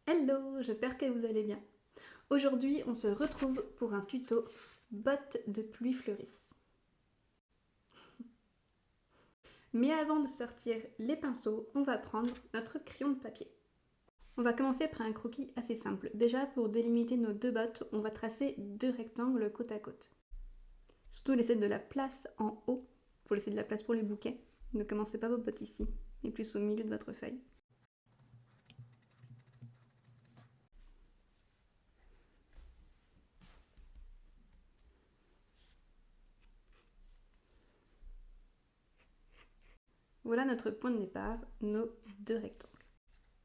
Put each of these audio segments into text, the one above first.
Hello, j'espère que vous allez bien. Aujourd'hui, on se retrouve pour un tuto bottes de pluie fleurie. Mais avant de sortir les pinceaux, on va prendre notre crayon de papier. On va commencer par un croquis assez simple. Déjà, pour délimiter nos deux bottes, on va tracer deux rectangles côte à côte. Surtout, laissez de la place en haut pour laisser de la place pour les bouquets. Ne commencez pas vos bottes ici, mais plus au milieu de votre feuille. Voilà notre point de départ, nos deux rectangles.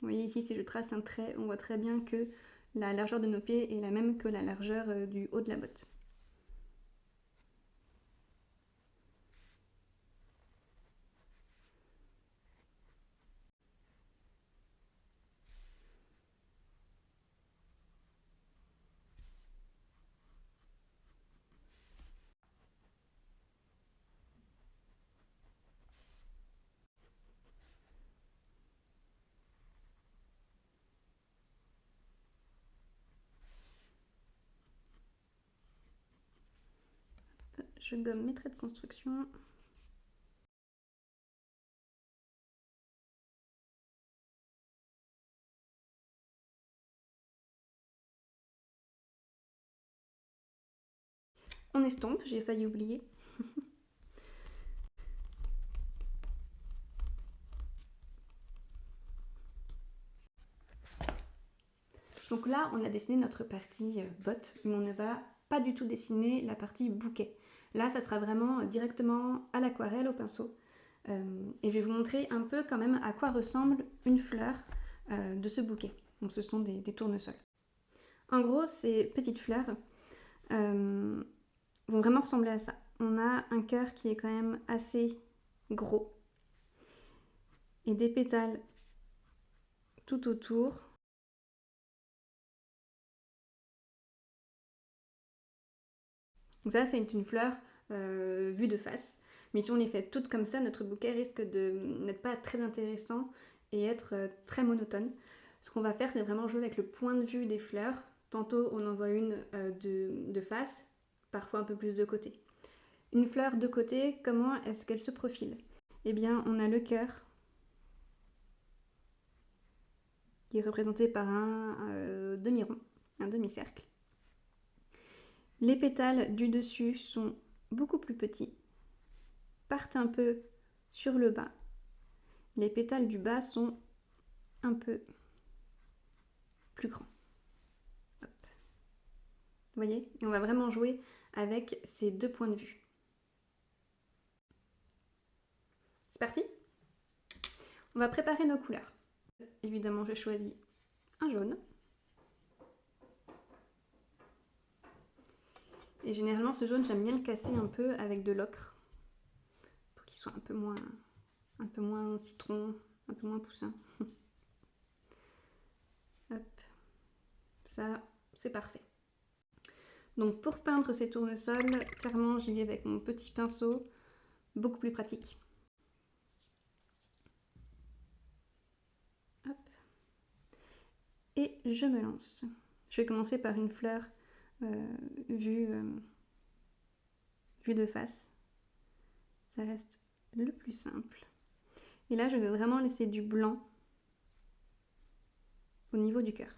Vous voyez ici, si je trace un trait, on voit très bien que la largeur de nos pieds est la même que la largeur du haut de la botte. Je gomme mes traits de construction. On estompe, j'ai failli oublier. Donc là, on a dessiné notre partie botte, mais on ne va pas du tout dessiner la partie bouquet. Là, ça sera vraiment directement à l'aquarelle, au pinceau. Et je vais vous montrer un peu quand même à quoi ressemble une fleur de ce bouquet. Donc ce sont des tournesols. En gros, ces petites fleurs vont vraiment ressembler à ça. On a un cœur qui est quand même assez gros et des pétales tout autour. Donc ça, c'est une fleur vue de face. Mais si on les fait toutes comme ça, notre bouquet risque de n'être pas très intéressant et être très monotone. Ce qu'on va faire, c'est vraiment jouer avec le point de vue des fleurs. Tantôt, on en voit une de face, parfois un peu plus de côté. Une fleur de côté, comment est-ce qu'elle se profile? Eh bien, on a le cœur qui est représenté par un demi-rond, un demi-cercle. Les pétales du dessus sont beaucoup plus petits, partent un peu sur le bas. Les pétales du bas sont un peu plus grands. Hop. Vous voyez? Et on va vraiment jouer avec ces deux points de vue. C'est parti? On va préparer nos couleurs. Évidemment, je choisis un jaune. Et généralement, ce jaune, j'aime bien le casser un peu avec de l'ocre pour qu'il soit un peu moins citron, un peu moins poussin. Hop, ça, c'est parfait. Donc pour peindre ces tournesols, clairement, j'y vais avec mon petit pinceau, beaucoup plus pratique. Hop. Et je me lance. Je vais commencer par une fleur vue de face. Ça reste le plus simple. Et là, je vais vraiment laisser du blanc au niveau du cœur.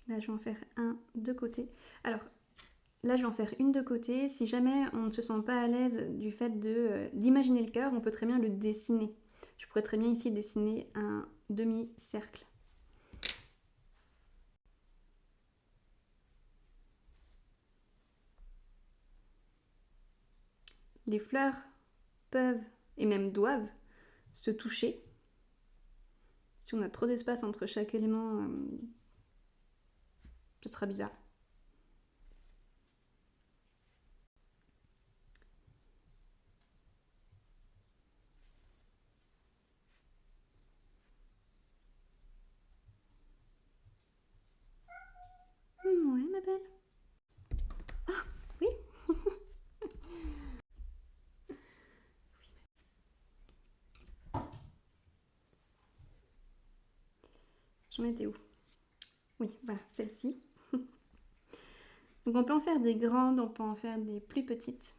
Là, je vais en faire un de côté. Alors, là, je vais en faire une de côté. Si jamais on ne se sent pas à l'aise du fait d'imaginer le cœur, on peut très bien le dessiner. Je pourrais très bien ici dessiner un demi-cercle. Les fleurs peuvent, et même doivent, se toucher. Si on a trop d'espace entre chaque élément, ce sera bizarre. J'en étais où? Oui, voilà, celle-ci. Donc on peut en faire des grandes, on peut en faire des plus petites.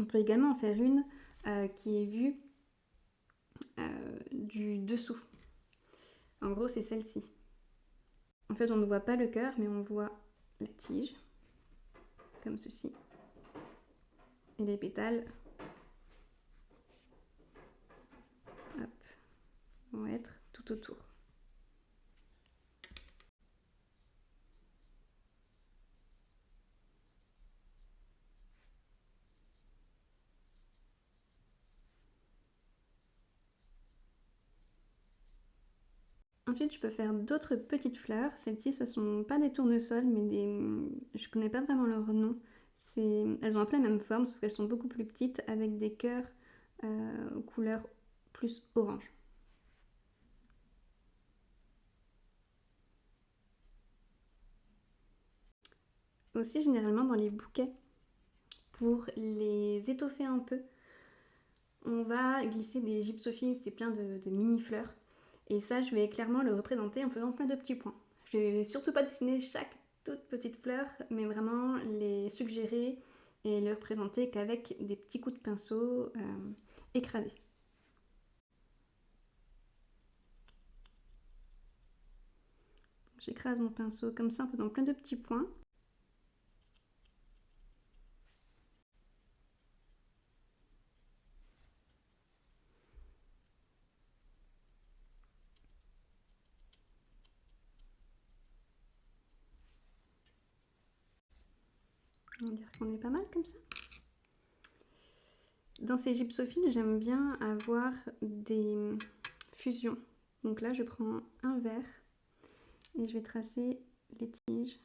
On peut également en faire une qui est vue du dessous. En gros, c'est celle-ci. En fait, on ne voit pas le cœur, mais on voit la tige, comme ceci. Et les pétales, hop, vont être tout autour. Ensuite, je peux faire d'autres petites fleurs. Celles-ci, ce ne sont pas des tournesols, mais des... Je connais pas vraiment leur nom. Elles ont un peu la même forme, sauf qu'elles sont beaucoup plus petites, avec des cœurs couleur plus orange. Aussi, généralement, dans les bouquets, pour les étoffer un peu, on va glisser des gypsophiles, c'est plein de mini-fleurs. Et ça, je vais clairement le représenter en faisant plein de petits points. Je vais surtout pas dessiner chaque toute petite fleur, mais vraiment les suggérer et les représenter qu'avec des petits coups de pinceau écrasés. J'écrase mon pinceau comme ça en faisant plein de petits points. On va dire qu'on est pas mal comme ça. Dans ces gypsophiles, j'aime bien avoir des fusions. Donc là, je prends un vert et je vais tracer les tiges.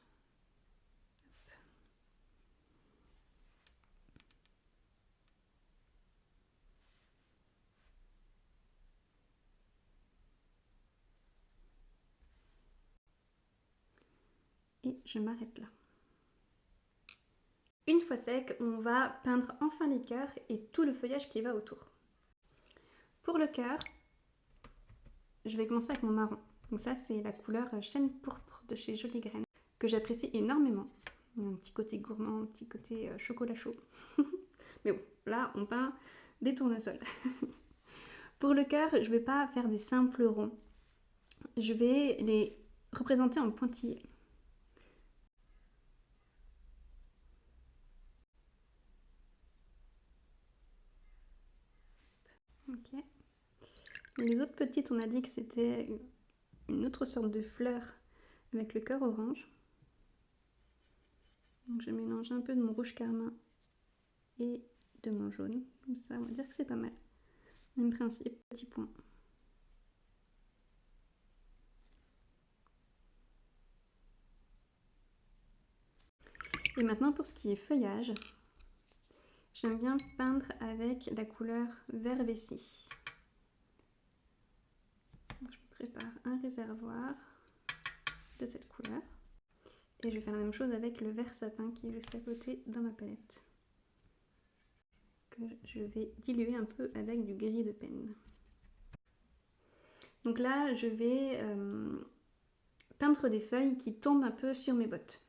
Et je m'arrête là. Une fois sec, on va peindre enfin les cœurs et tout le feuillage qui va autour. Pour le cœur, je vais commencer avec mon marron. Donc ça, c'est la couleur chêne pourpre de chez Jolies Graines, que j'apprécie énormément. Il y a un petit côté gourmand, un petit côté chocolat chaud. Mais bon, là, on peint des tournesols. Pour le cœur, je ne vais pas faire des simples ronds. Je vais les représenter en pointillés. Ok. Les autres petites, on a dit que c'était une autre sorte de fleur avec le cœur orange. Donc je mélange un peu de mon rouge carmin et de mon jaune. Comme ça, on va dire que c'est pas mal. Même principe, petit point. Et maintenant pour ce qui est feuillage, j'aime bien peindre avec la couleur vert vessie. Donc, je prépare un réservoir de cette couleur. Et je vais faire la même chose avec le vert sapin qui est juste à côté dans ma palette. Que je vais diluer un peu avec du gris de peine. Donc là, je vais peindre des feuilles qui tombent un peu sur mes bottes.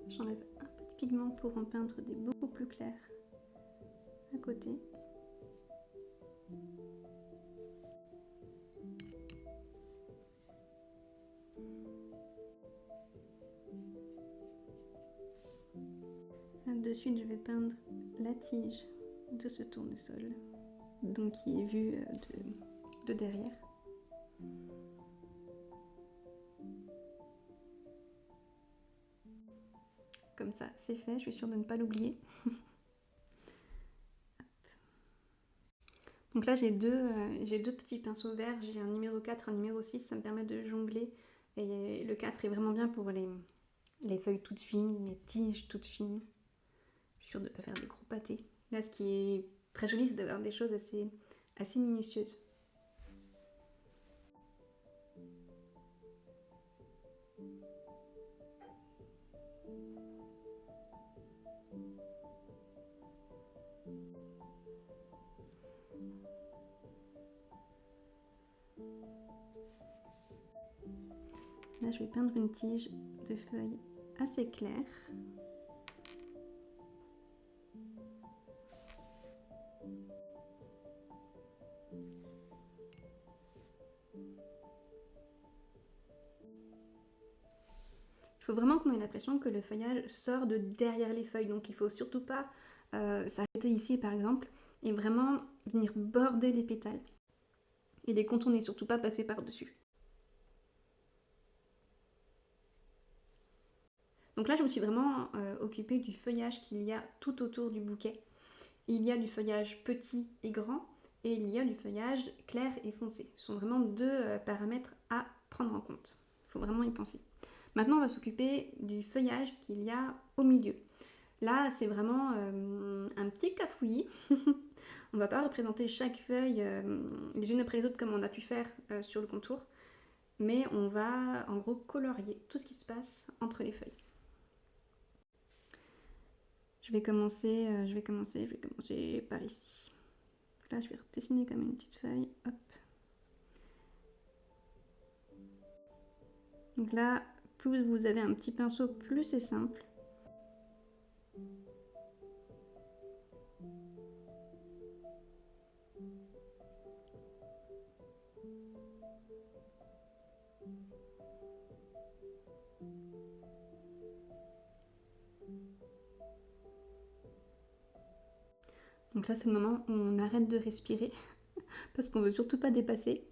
J'enlève un peu de pigment pour en peindre des beaucoup plus clairs à côté. Là, de suite, je vais peindre la tige de ce tournesol, donc qui est vu de derrière. Comme ça, c'est fait, je suis sûre de ne pas l'oublier. Donc là, j'ai deux petits pinceaux verts, j'ai un numéro 4, un numéro 6, ça me permet de jongler. Et le 4 est vraiment bien pour les feuilles toutes fines, les tiges toutes fines. Je suis sûre de ne pas faire des gros pâtés. Là, ce qui est très joli, c'est d'avoir des choses assez minutieuses. Là, je vais peindre une tige de feuilles assez claires. Il faut vraiment qu'on ait l'impression que le feuillage sort de derrière les feuilles, donc il ne faut surtout pas s'arrêter ici par exemple, et vraiment venir border les pétales. Et les contourner, surtout pas passer par-dessus. Donc là, je me suis vraiment occupée du feuillage qu'il y a tout autour du bouquet. Il y a du feuillage petit et grand, et il y a du feuillage clair et foncé. Ce sont vraiment deux paramètres à prendre en compte. Il faut vraiment y penser. Maintenant, on va s'occuper du feuillage qu'il y a au milieu. Là, c'est vraiment un petit cafouillis. On ne va pas représenter chaque feuille les unes après les autres comme on a pu faire sur le contour, mais on va en gros colorier tout ce qui se passe entre les feuilles. Je vais commencer par ici. Là, je vais redessiner comme une petite feuille. Hop. Donc là, plus vous avez un petit pinceau, plus c'est simple. Donc là, c'est le moment où on arrête de respirer parce qu'on veut surtout pas dépasser.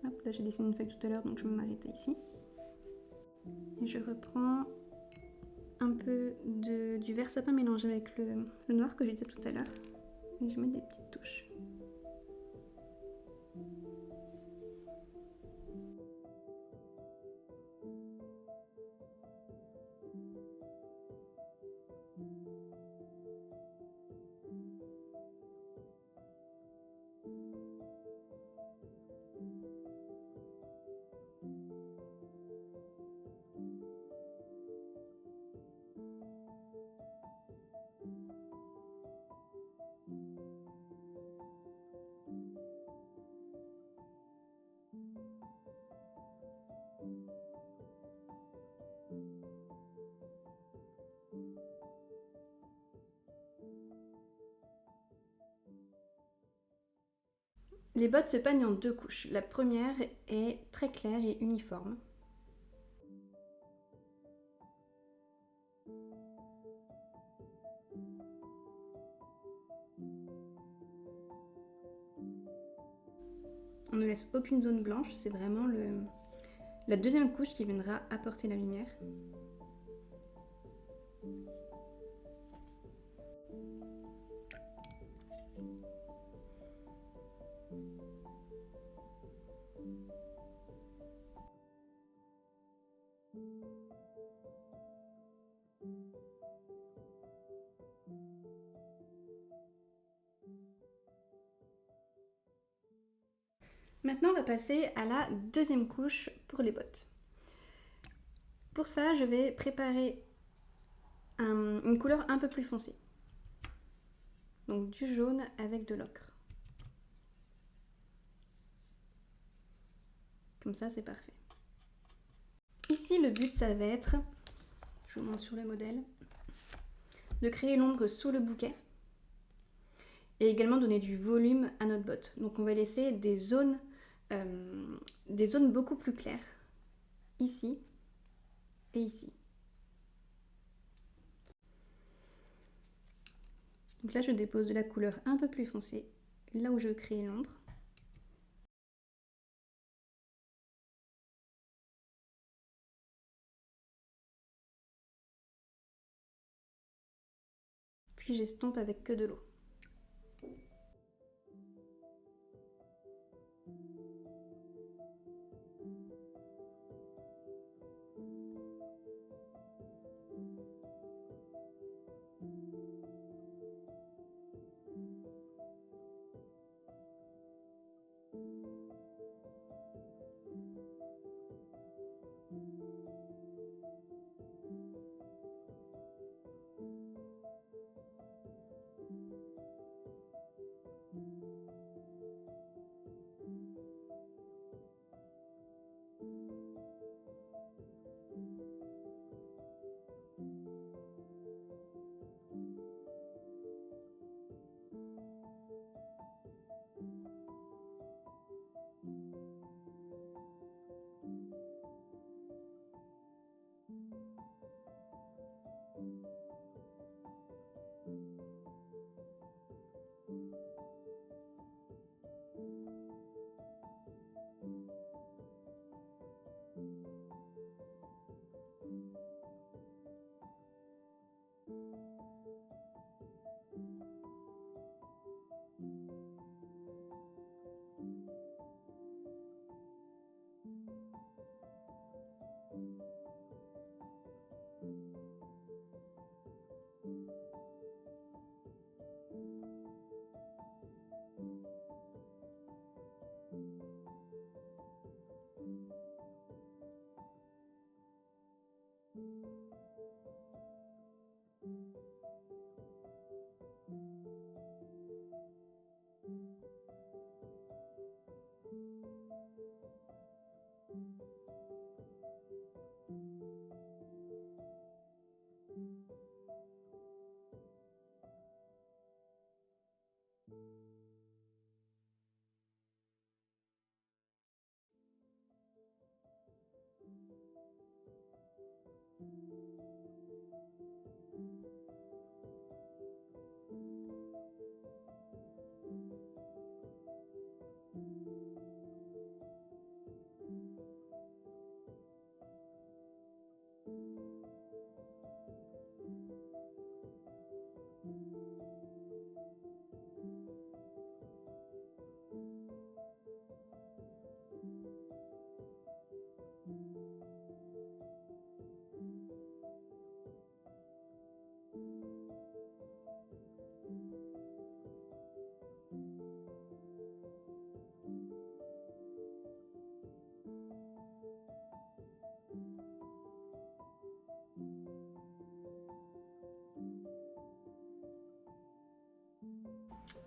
Hop, là j'ai dessiné une feuille tout à l'heure, donc je vais m'arrêter ici. Et je reprends un peu du vert sapin mélangé avec le noir que je disais tout à l'heure. Et je mets des petites touches. Les bottes se peignent en deux couches. La première est très claire et uniforme. On ne laisse aucune zone blanche, c'est vraiment la deuxième couche qui viendra apporter la lumière. Maintenant, on va passer à la deuxième couche pour les bottes. Pour ça, je vais préparer une couleur un peu plus foncée. Donc du jaune avec de l'ocre. Comme ça, c'est parfait. Ici, le but, ça va être, je vous montre sur le modèle, de créer l'ombre sous le bouquet et également donner du volume à notre botte. Donc on va laisser des zones des zones beaucoup plus claires, ici et ici. Donc là, je dépose de la couleur un peu plus foncée, là où je veux créer l'ombre. Puis j'estompe avec que de l'eau.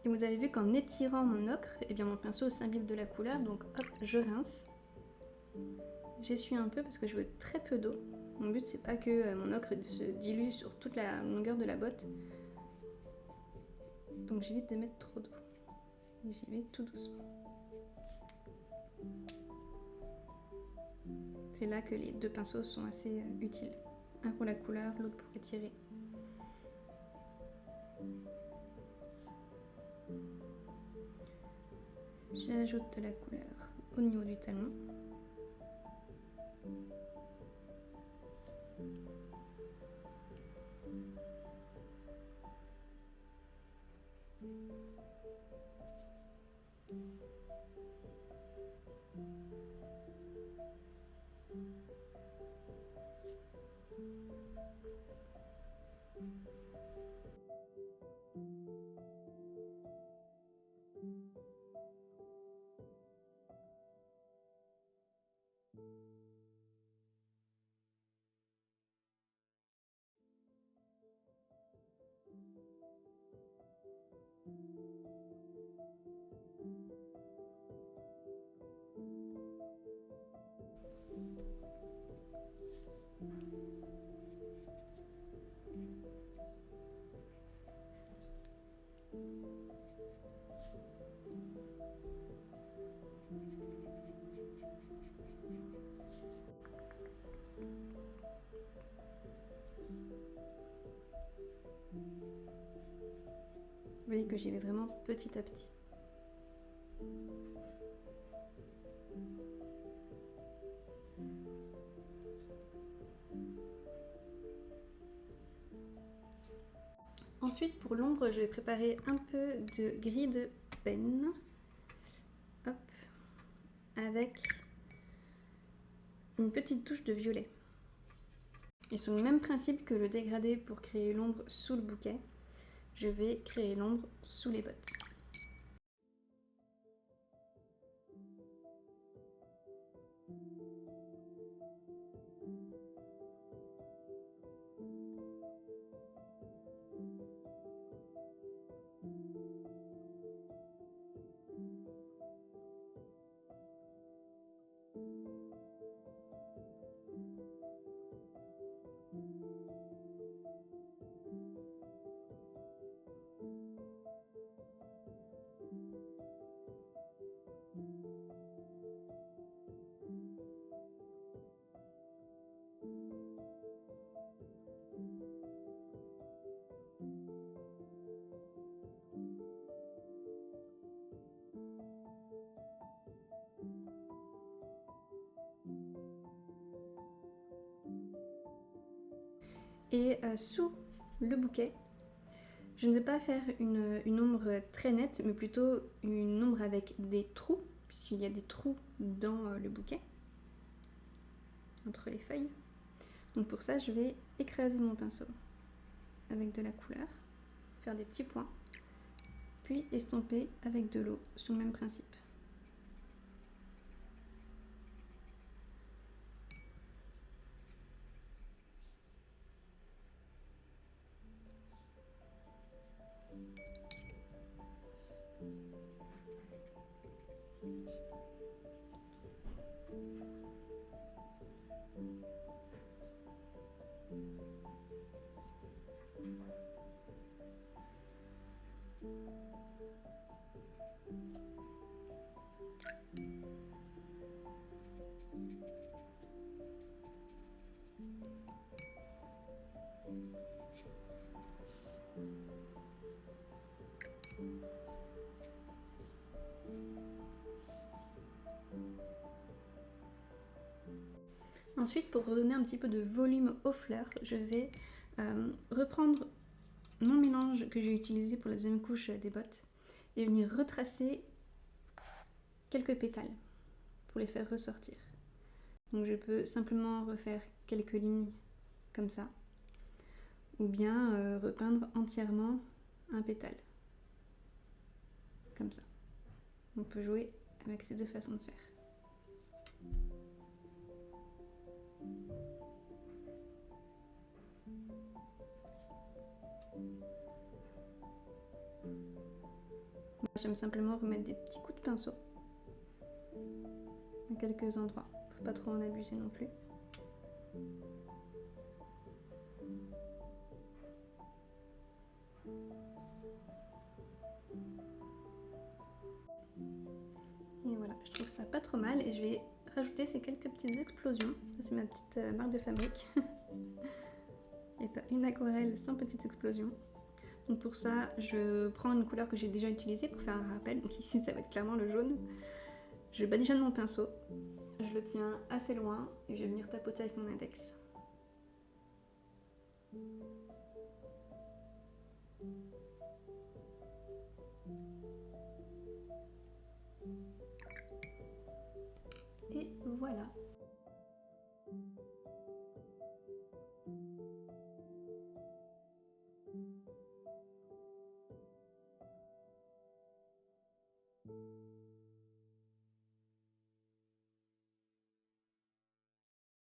Et vous avez vu qu'en étirant mon ocre, eh bien mon pinceau s'imbibe de la couleur, donc hop, je rince. J'essuie un peu parce que je veux très peu d'eau. Mon but c'est pas que mon ocre se dilue sur toute la longueur de la botte. Donc j'évite de mettre trop d'eau. J'y vais tout doucement. C'est là que les deux pinceaux sont assez utiles. Un pour la couleur, l'autre pour étirer. J'ajoute de la couleur au niveau du talon. voyez que j'y vais vraiment petit à petit. Ensuite, pour l'ombre, je vais préparer un peu de gris de peine. Hop. Avec une petite touche de violet. Et sur le même principe que le dégradé pour créer l'ombre sous le bouquet, je vais créer l'ombre sous les bottes. Et sous le bouquet, je ne vais pas faire une ombre très nette, mais plutôt une ombre avec des trous, puisqu'il y a des trous dans le bouquet, entre les feuilles. Donc pour ça, je vais écraser mon pinceau avec de la couleur, faire des petits points, puis estomper avec de l'eau, sur le même principe. Ensuite, pour redonner un petit peu de volume aux fleurs, je vais reprendre mon mélange que j'ai utilisé pour la deuxième couche des bottes et venir retracer quelques pétales pour les faire ressortir. Donc je peux simplement refaire quelques lignes comme ça, ou bien repeindre entièrement un pétale, comme ça. On peut jouer avec ces deux façons de faire. J'aime simplement remettre des petits coups de pinceau à quelques endroits. Faut pas trop en abuser non plus. Et voilà, je trouve ça pas trop mal et je vais rajouter ces quelques petites explosions. C'est ma petite marque de fabrique. Et une aquarelle sans petites explosions. Donc pour ça, je prends une couleur que j'ai déjà utilisée pour faire un rappel. Donc ici, ça va être clairement le jaune. Je badigeonne mon pinceau. Je le tiens assez loin et je vais venir tapoter avec mon index. Et voilà.